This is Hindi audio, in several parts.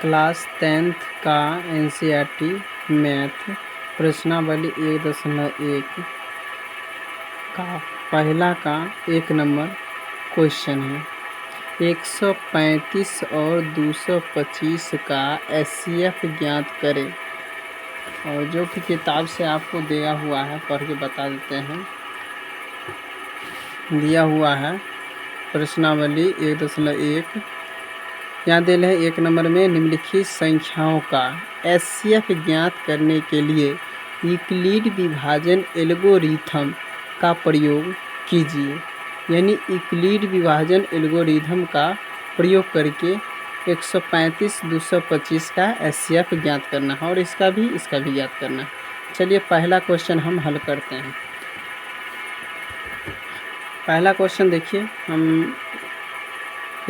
क्लास 10th का एनसीईआरटी मैथ प्रश्नावली 1.1 का पहला का 1 नंबर क्वेश्चन है। 135 और 225 का एचसीएफ ज्ञात करें। और जो कि किताब से आपको दिया हुआ है, पढ़ के बता देते हैं। दिया हुआ है प्रश्नावली 1.1। यहाँ दिल है 1 नंबर में निम्नलिखित संख्याओं का एचसीएफ ज्ञात करने के लिए यूक्लिड विभाजन एल्गोरिथम का प्रयोग कीजिए। यानी यूक्लिड विभाजन एल्गोरिथम का प्रयोग करके 135 225 का एचसीएफ ज्ञात करना है और इसका भी ज्ञात करना है। चलिए पहला क्वेश्चन हम हल करते हैं। पहला क्वेश्चन देखिए, हम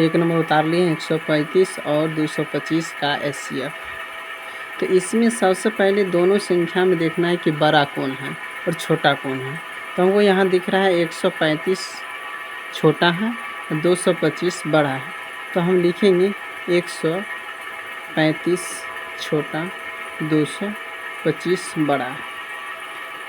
1 नंबर उतार लिए 135 और 225 का एचसीएफ। तो इसमें सबसे पहले दोनों संख्या में देखना है कि बड़ा कौन है और छोटा कौन है। तो हमको यहाँ दिख रहा है 135 छोटा है और 225 बड़ा है। तो हम लिखेंगे 135 छोटा 225 बड़ा है।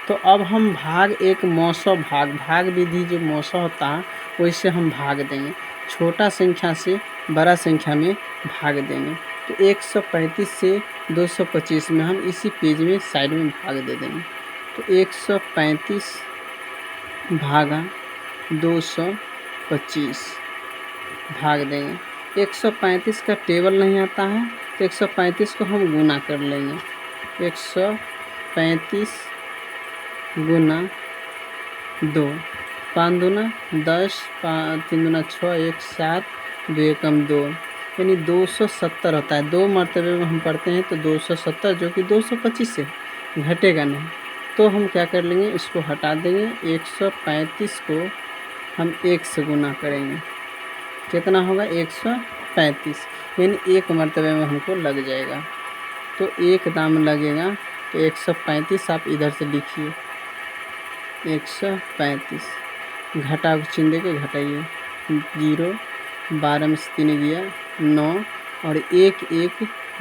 तो अब हम भाग एक मौसो भाग विधि जो मौसो होता है वैसे हम भाग देंगे, छोटा संख्या से बड़ा संख्या में भाग देंगे। तो 135 से 225 में हम इसी पेज में साइड में भाग दे देंगे। तो 135 भागा 225 भाग देंगे। 135 का टेबल नहीं आता है तो 135 को हम गुना कर लेंगे। 135 गुना 2, 5 दूना 10, 3 दूना 6, 1 7, 2 एकम 2, यानी 270 होता है। 2 मर्तबे में हम पढ़ते हैं तो 270 जो कि 225 से घटेगा नहीं। तो हम क्या कर लेंगे, इसको हटा देंगे। 135 को हम 1 से गुना करेंगे, कितना होगा 135, यानी 1 मर्तबे में हमको लग जाएगा। तो 1 दाम लगेगा। तो 135 आप इधर से लिखिए 135, घटा चिन्ह दे के घटाइए 0, 12 में से 3 गया 9 और 1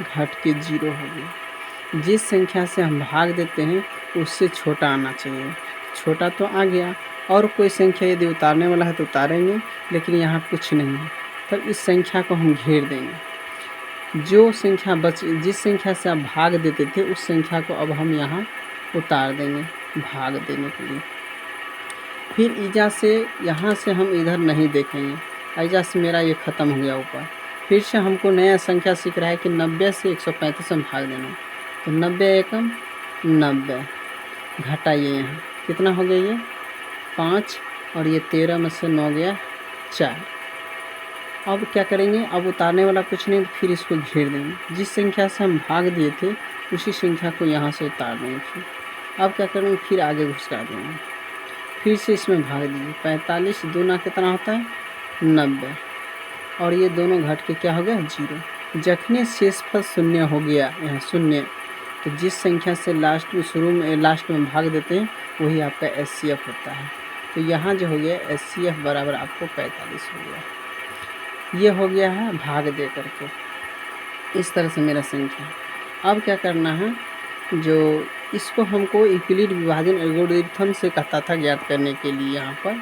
घट के 0 हो गया। जिस संख्या से हम भाग देते हैं उससे छोटा आना चाहिए। छोटा तो आ गया, और कोई संख्या यदि उतारने वाला है तो उतारेंगे, लेकिन यहाँ कुछ नहीं है तब इस संख्या को हम घेर देंगे। जो संख्या जिस संख्या से आप भाग देते थे उस संख्या को अब हम यहाँ उतार देंगे भाग देने के लिए। फिर ईजा से यहाँ से हम इधर नहीं देखेंगे। ईजा से मेरा ये ख़त्म हो गया ऊपर। फिर से हमको नया संख्या सीख रहा है कि 90 से 135 में भाग देना। तो 90 एकम 90, घटाइए यहाँ कितना हो गया ये 5, और ये 13 में से 9 गया 4। अब क्या करेंगे, अब उतारने वाला कुछ नहीं, फिर इसको घेर देंगे। जिस संख्या से हम भाग दिए थे उसी संख्या को यहाँ से उतार देंगे। फिर अब क्या करेंगे, फिर आगे घुसका देंगे, फिर से इसमें भाग दीजिए। 45 दूना कितना होता है 90, और ये दोनों घट के क्या हो गया 0। जखने शेषफल 0 हो गया, यहाँ 0, तो जिस संख्या से लास्ट में भाग देते हैं वही आपका एचसीएफ होता है। तो यहाँ जो हो गया एचसीएफ बराबर आपको 45 हो गया। ये हो गया है भाग दे करके, इस तरह से मेरा संख्या। अब क्या करना है, जो इसको हमको यूक्लिड विभाजन एल्गोरिथम से कहता था ज्ञात करने के लिए। यहाँ पर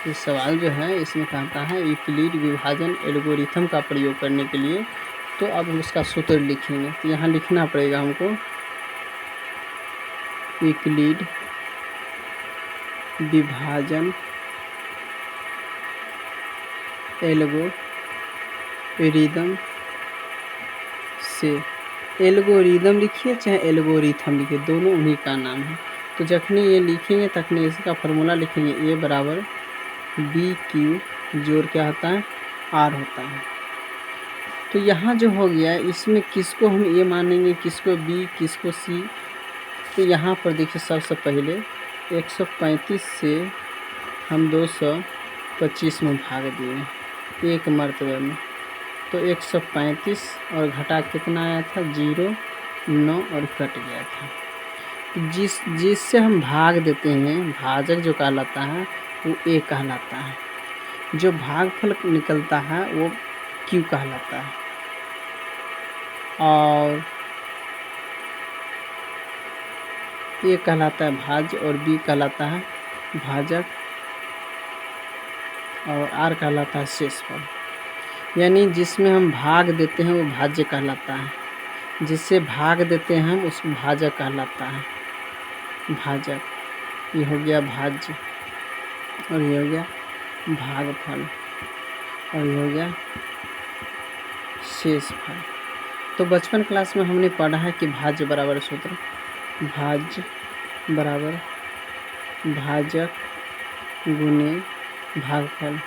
इस सवाल जो है इसमें कहता है यूक्लिड विभाजन एल्गोरिथम का प्रयोग करने के लिए। तो अब उसका सूत्र लिखेंगे। तो यहाँ लिखना पड़ेगा हमको यूक्लिड विभाजन एल्गोरिथम से, एल्गोरिथम लिखिए चाहे एल्गोरिथम लिखिए, दोनों उन्हीं का नाम है। तो जखनी ये लिखेंगे तखनी इसका फॉर्मूला लिखेंगे ए बराबर बी क्यू जोड़ क्या होता है आर होता है। तो यहाँ जो हो गया इसमें किसको हम ए मानेंगे, किसको बी, किसको सी। तो यहाँ पर देखिए सबसे पहले 135 से हम 225 में भाग दिए 1 मर्तबे में। तो 135 और घटा कितना आया था 0, 9 और कट गया था। जिससे हम भाग देते हैं भाजक जो कहलाता है वो ए कहलाता है, जो भागफल निकलता है वो क्यू कहलाता है। और ए कहलाता है भाज्य और बी कहलाता है भाजक और आर कहलाता है शेषफल। यानी जिसमें हम भाग देते हैं वो भाज्य कहलाता है, जिससे भाग देते हैं हम उसको भाजक कहलाता है, भाजक। ये हो गया भाज्य और ये हो गया भागफल और ये हो गया शेषफल। तो बचपन क्लास में हमने पढ़ा है कि भाज्य बराबर सूत्र भाज्य बराबर भाजक गुने भागफल,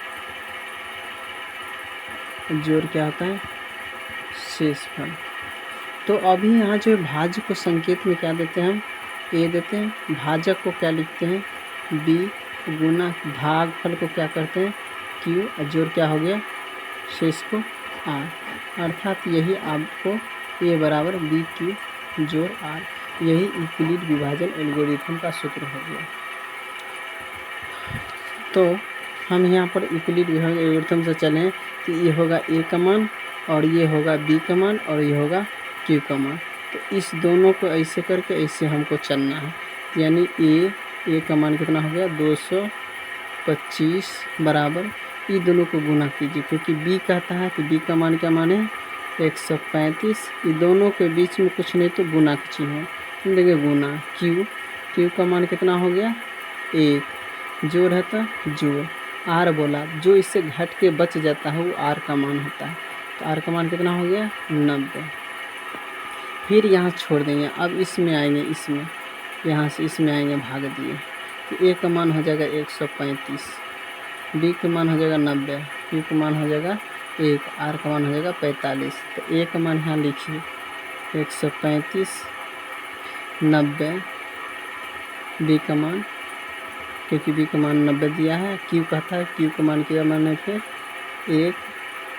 जोड़ क्या होता है शेषफल। तो अभी यहाँ जो भाज्य को संकेत में क्या देते हैं हम ए देते हैं, भाजक को क्या लिखते हैं बी, गुना भागफल को क्या करते हैं क्यू, और जोड़ क्या हो गया शेष को आर। अर्थात यही आपको ए बराबर बी क्यू जोड़ आर, यही यूक्लिड विभाजन एल्गोरिथम का सूत्र हो गया। तो हम यहाँ पर यूक्लिड विभाजन एल्गोरिथम से चलें तो ये होगा ए का मान और ये होगा बी का मान और ये होगा क्यू का मान। तो इस दोनों को ऐसे करके ऐसे हमको चलना है, यानी ए का मान कितना हो गया 225 बराबर ये दोनों को गुना कीजिए, क्योंकि बी कहता है कि बी का मान क्या मान है 135। ये दोनों के बीच में कुछ नहीं तो गुना का चिन्ह है, देखिए गुना क्यू का मान कितना हो गया 1, जोड़ है तो जोड़, आर बोला जो इससे घट के बच जाता है वो आर का मान होता है। तो आर का मान कितना हो गया 90। फिर यहाँ छोड़ देंगे, अब इसमें आएंगे, इसमें यहाँ से इसमें आएंगे भाग दिए, तो ए का मान हो जाएगा 135, बी का मान हो जाएगा 90, क्यू का मान हो जाएगा 1, आर का मान हो जाएगा 45। तो ए का मान यहाँ लिखिए 135 90, बी का मान क्योंकि बी का मान 90 दिया है, क्यू कहता है क्यू का मान क्या मान है फिर 1,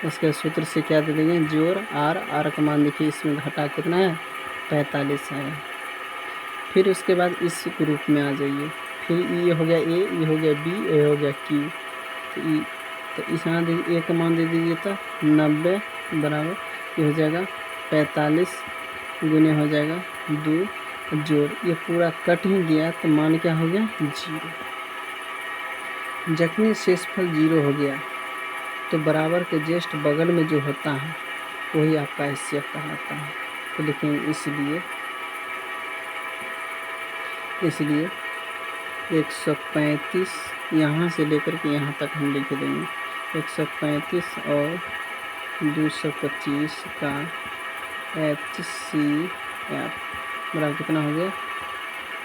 उसके सूत्र से क्या दे देंगे जोड़ आर का मान देखिए इसमें घटा कितना है 45 है। फिर उसके बाद इस ग्रुप में आ जाइए, फिर ये हो गया ए, ये हो गया बी, ये हो गया क्यू। तो इस यहाँ ए का मान दे दीजिए तो 90 बराबर ये हो जाएगा 45 गुने हो जाएगा 2 जोड़, ये पूरा कट ही गया तो मान क्या हो गया 0। जखनी शेषफल 0 हो गया तो बराबर के जस्ट बगल में जो होता है वही आपका HCF कहलाता है। तो लिखेंगे इसलिए 135 यहाँ से लेकर के यहाँ तक हम लिख देंगे 135 और 225 का HCF बराबर कितना हो गया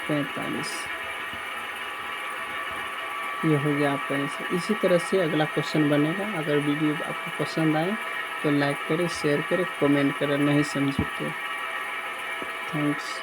45। ये हो गया आपका आंसर। इसी तरह से अगला क्वेश्चन बनेगा। अगर वीडियो आपको पसंद आए तो लाइक करें, शेयर करें, कमेंट करें, नहीं समझे तो थैंक्स।